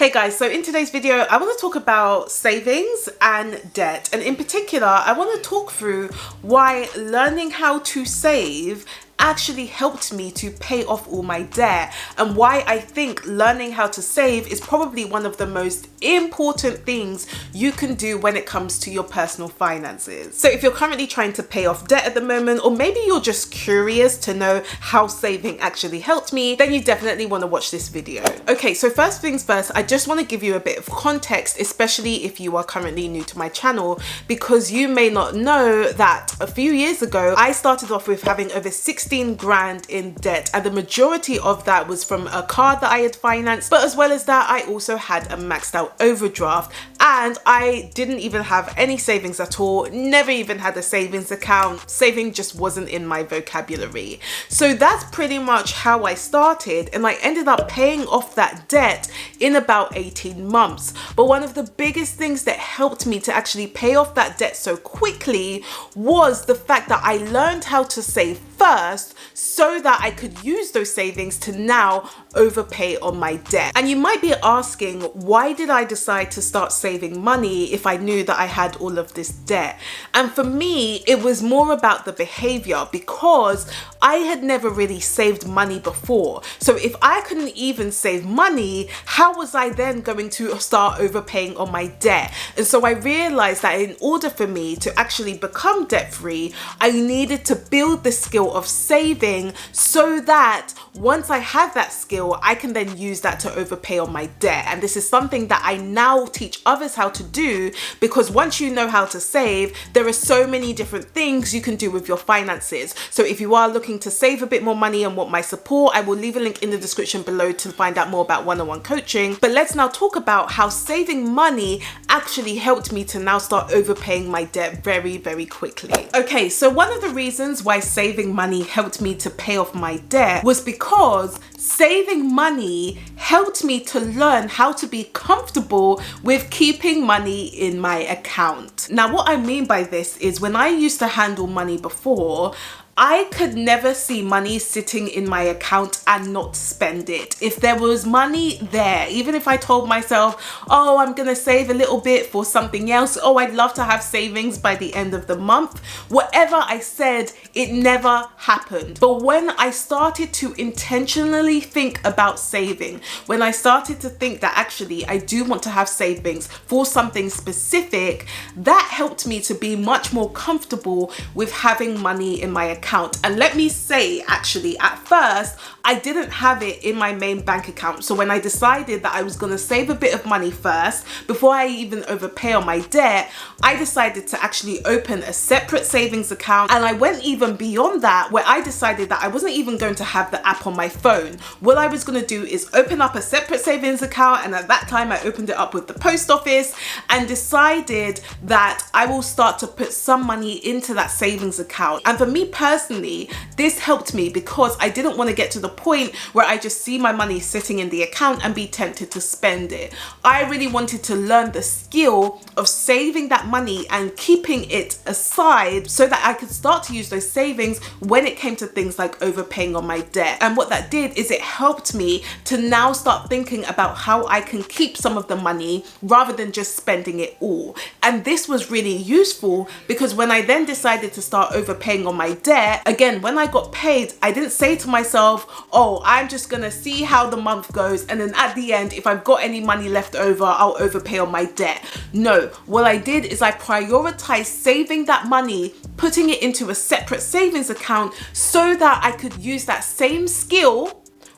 Hey guys, so in today's video, I want to talk about savings and debt. And in particular, I want to talk through why learning how to save actually helped me to pay off all my debt, and why I think learning how to save is probably one of the most important things you can do when it comes to your personal finances. So if you're currently trying to pay off debt at the moment, or maybe you're just curious to know how saving actually helped me, then you definitely want to watch this video. Okay, so first things first, I just want to give you a bit of context, especially if you are currently new to my channel, because you may not know that a few years ago, I started off with having over 16 grand in debt, and the majority of that was from a car that I had financed, but as well as that, I also had a maxed out overdraft, and I didn't even have any savings at all, never even had a savings account. Saving just wasn't in my vocabulary. So that's pretty much how I started, and I ended up paying off that debt in about 18 months. But one of the biggest things that helped me to actually pay off that debt so quickly was the fact that I learned how to save first, so that I could use those savings to now overpay on my debt. And you might be asking, why did I decide to start saving money if I knew that I had all of this debt? And for me, it was more about the behavior, because I had never really saved money before. So if I couldn't even save money, how was I then going to start overpaying on my debt? And so I realized that in order for me to actually become debt free, I needed to build the skill of saving, so that once I have that skill, I can then use that to overpay on my debt. And this is something that I now teach others how to do, because once you know how to save, there are so many different things you can do with your finances. So if you are looking to save a bit more money and want my support, I will leave a link in the description below to find out more about one-on-one coaching. But let's now talk about how saving money actually helped me to now start overpaying my debt very, very quickly. Okay, so one of the reasons why saving money helped me to pay off my debt was because saving money helped me to learn how to be comfortable with keeping money in my account. Now, what I mean by this is, when I used to handle money before, I could never see money sitting in my account and not spend it. If there was money there, even if I told myself, oh, I'm gonna save a little bit for something else, oh, I'd love to have savings by the end of the month, whatever I said, it never happened. But when I started to intentionally think about saving, when I started to think that actually I do want to have savings for something specific, that helped me to be much more comfortable with having money in my account. And let me say, actually, at first, I didn't have it in my main bank account. So when I decided that I was going to save a bit of money first, before I even overpay on my debt, I decided to actually open a separate savings account. And I went even beyond that, where I decided that I wasn't even going to have the app on my phone. What I was going to do is open up a separate savings account. And at that time, I opened it up with the post office and decided that I will start to put some money into that savings account. And for me personally, this helped me because I didn't want to get to the point where I just see my money sitting in the account and be tempted to spend it. I really wanted to learn the skill of saving that money and keeping it aside, so that I could start to use those savings when it came to things like overpaying on my debt. And what that did is it helped me to now start thinking about how I can keep some of the money rather than just spending it all. And this was really useful, because when I then decided to start overpaying on my debt, again, when I got paid, I didn't say to myself, oh, I'm just gonna see how the month goes, and then at the end, if I've got any money left over, I'll overpay on my debt. No, what I did is I prioritized saving that money, putting it into a separate savings account, so that I could use that same skill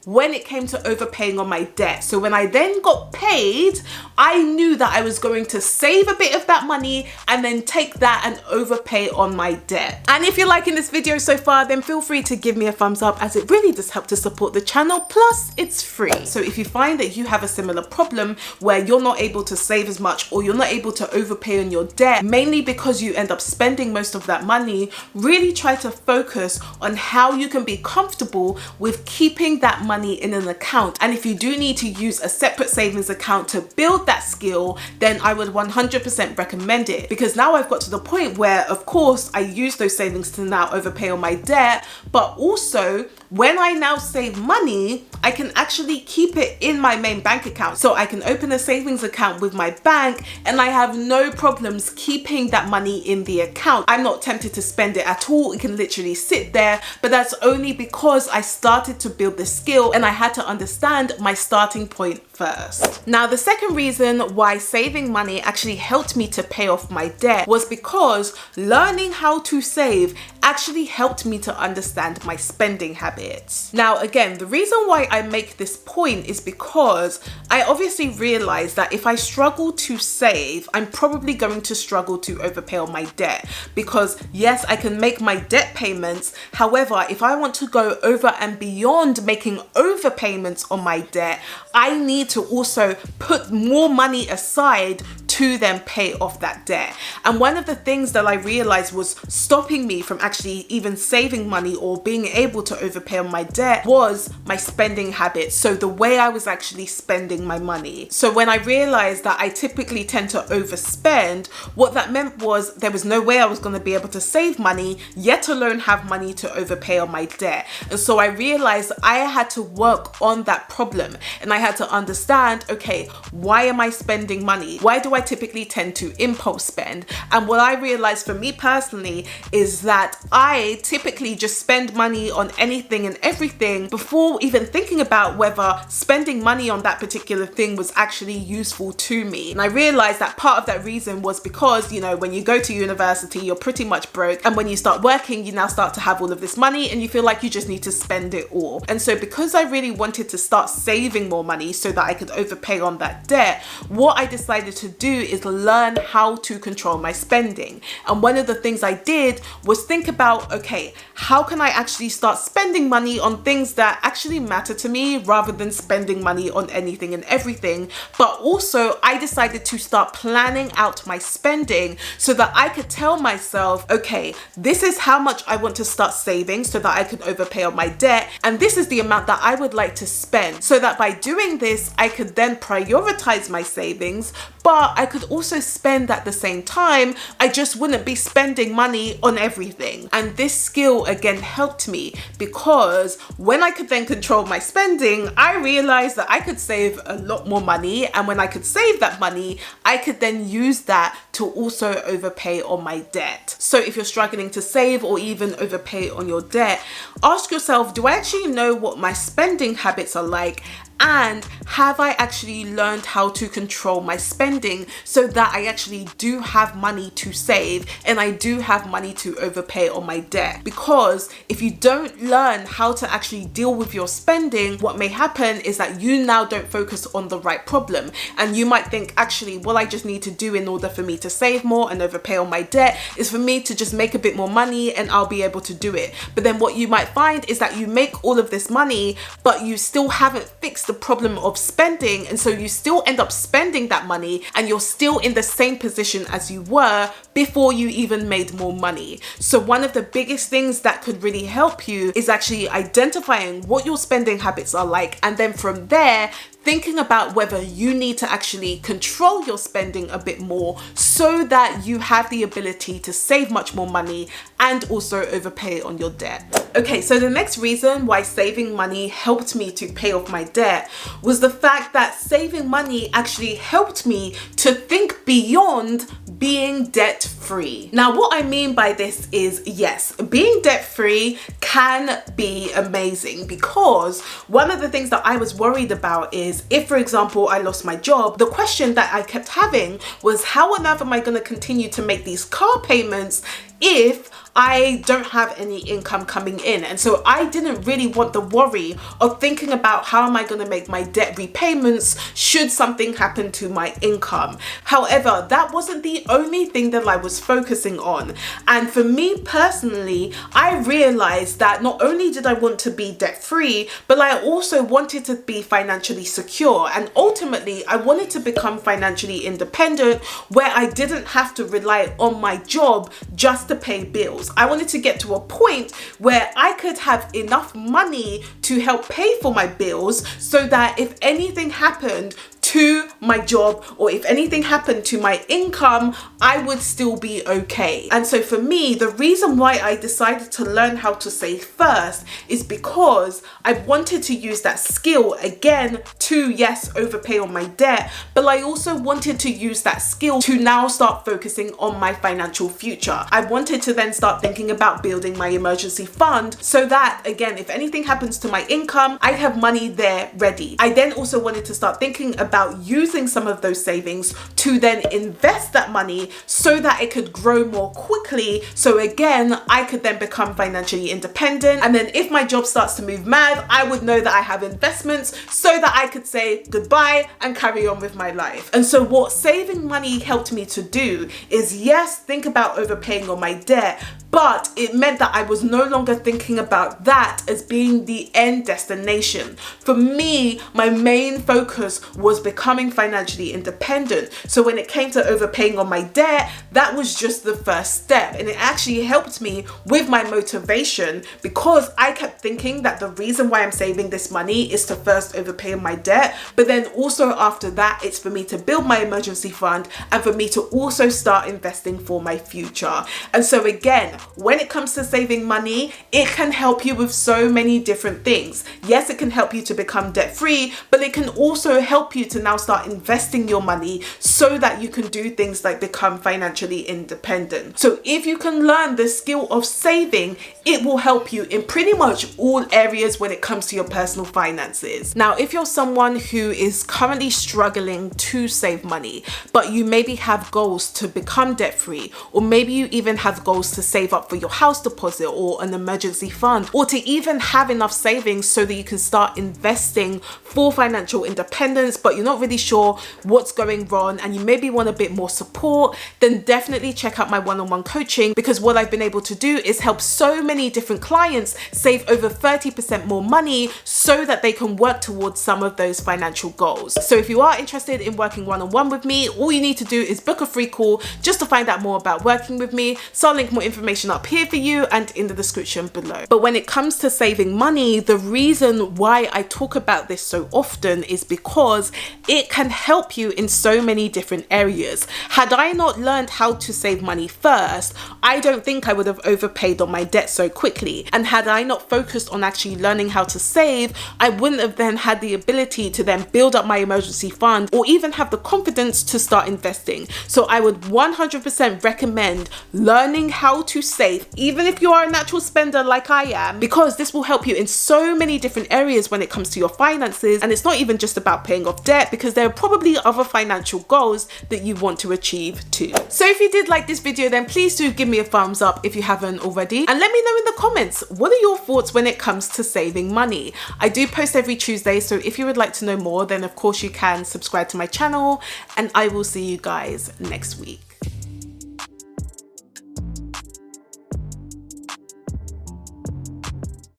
when it came to overpaying on my debt. So when I then got paid, I knew that I was going to save a bit of that money and then take that and overpay on my debt. And if you're liking this video so far, then feel free to give me a thumbs up, as it really does help to support the channel. Plus, it's free. So if you find that you have a similar problem where you're not able to save as much, or you're not able to overpay on your debt, mainly because you end up spending most of that money, really try to focus on how you can be comfortable with keeping that money in an account. And if you do need to use a separate savings account to build that skill, then I would 100% recommend it, because now I've got to the point where, of course, I use those savings to now overpay on my debt, but also when I now save money, I can actually keep it in my main bank account. So I can open a savings account with my bank and I have no problems keeping that money in the account. I'm not tempted to spend it at all. It can literally sit there, but that's only because I started to build the skill and I had to understand my starting point first. Now, the second reason why saving money actually helped me to pay off my debt was because learning how to save actually helped me to understand my spending habits. Now, again, the reason why I make this point is because I obviously realized that if I struggle to save, I'm probably going to struggle to overpay on my debt, because yes, I can make my debt payments. However, if I want to go over and beyond making overpayments on my debt, I need to also put more money aside to then pay off that debt. And one of the things that I realized was stopping me from actually even saving money or being able to overpay on my debt was my spending habits. So the way I was actually spending my money. So when I realized that I typically tend to overspend, what that meant was there was no way I was going to be able to save money, yet alone have money to overpay on my debt. And so I realized I had to work on that problem, and I had to understand, okay, why am I spending money? Why do I typically tend to impulse spend? And what I realized for me personally is that I typically just spend money on anything and everything before even thinking about whether spending money on that particular thing was actually useful to me. And I realized that part of that reason was because, you know, when you go to university, you're pretty much broke, and when you start working, you now start to have all of this money and you feel like you just need to spend it all. And so because I really wanted to start saving more money so that I could overpay on that debt, what I decided to do is learn how to control my spending. And one of the things I did was think about, okay, how can I actually start spending money on things that actually matter to me rather than spending money on anything and everything. But also I decided to start planning out my spending so that I could tell myself, okay, this is how much I want to start saving so that I could overpay on my debt, and this is the amount that I would like to spend, so that by doing this I could then prioritize my savings, but I could also spend at the same time. I just wouldn't be spending money on everything. And this skill again helped me, because when I could then control my spending, I realized that I could save a lot more money, and when I could save that money, I could then use that to also overpay on my debt. So if you're struggling to save or even overpay on your debt, ask yourself, do I actually know what my spending habits are like? And have I actually learned how to control my spending so that I actually do have money to save and I do have money to overpay on my debt? Because if you don't learn how to actually deal with your spending, what may happen is that you now don't focus on the right problem. And you might think, actually, what I just need to do in order for me to save more and overpay on my debt is for me to just make a bit more money and I'll be able to do it. But then what you might find is that you make all of this money, but you still haven't fixed the problem of spending, and so you still end up spending that money and you're still in the same position as you were before you even made more money. So one of the biggest things that could really help you is actually identifying what your spending habits are like, and then from there thinking about whether you need to actually control your spending a bit more so that you have the ability to save much more money and also overpay on your debt. Okay, so the next reason why saving money helped me to pay off my debt was the fact that saving money actually helped me to think beyond being debt free. Now, what I mean by this is, yes, being debt free can be amazing, because one of the things that I was worried about is if, for example, I lost my job, the question that I kept having was, how on earth am I going to continue to make these car payments if I don't have any income coming in? And so I didn't really want the worry of thinking about how am I going to make my debt repayments should something happen to my income. However, that wasn't the only thing that I was focusing on. And for me personally, I realized that not only did I want to be debt free, but I also wanted to be financially secure. And ultimately, I wanted to become financially independent, where I didn't have to rely on my job just to pay bills. I wanted to get to a point where I could have enough money to help pay for my bills so that if anything happened to my job, or if anything happened to my income, I would still be okay. And so for me, the reason why I decided to learn how to save first is because I wanted to use that skill again to, yes, overpay on my debt, but I also wanted to use that skill to now start focusing on my financial future. I wanted to then start thinking about building my emergency fund so that, again, if anything happens to my income, I have money there ready. I then also wanted to start thinking about using some of those savings to then invest that money so that it could grow more quickly. So again, I could then become financially independent. And then if my job starts to move mad, I would know that I have investments so that I could say goodbye and carry on with my life. And so what saving money helped me to do is, yes, think about overpaying on my debt, but it meant that I was no longer thinking about that as being the end destination. For me, my main focus was becoming financially independent. So when it came to overpaying on my debt, that was just the first step. And it actually helped me with my motivation, because I kept thinking that the reason why I'm saving this money is to first overpay on my debt, but then also after that, it's for me to build my emergency fund and for me to also start investing for my future. And so again, when it comes to saving money, it can help you with so many different things. Yes, it can help you to become debt free, but it can also help you to now start investing your money so that you can do things like become financially independent. So if you can learn the skill of saving, it will help you in pretty much all areas when it comes to your personal finances. Now, if you're someone who is currently struggling to save money, but you maybe have goals to become debt free, or maybe you even have goals to save up for your house deposit or an emergency fund, or to even have enough savings so that you can start investing for financial independence, but you're not really sure what's going wrong and you maybe want a bit more support, then definitely check out my one-on-one coaching, because what I've been able to do is help so many different clients save over 30% more money so that they can work towards some of those financial goals. So if you are interested in working one-on-one with me, all you need to do is book a free call just to find out more about working with me. So I'll link more information up here for you and in the description below. But when it comes to saving money, the reason why I talk about this so often is because it can help you in so many different areas. Had I not learned how to save money first, I don't think I would have overpaid on my debt so quickly. And had I not focused on actually learning how to save, I wouldn't have then had the ability to then build up my emergency fund or even have the confidence to start investing. So I would 100% recommend learning how to save, even if you are a natural spender like I am, because this will help you in so many different areas when it comes to your finances. And it's not even just about paying off debt, because there are probably other financial goals that you want to achieve too. So if you did like this video, then please do give me a thumbs up if you haven't already, and let me know in the comments, what are your thoughts when it comes to saving money? I do post every Tuesday, so if you would like to know more, then of course you can subscribe to my channel, and I will see you guys next week.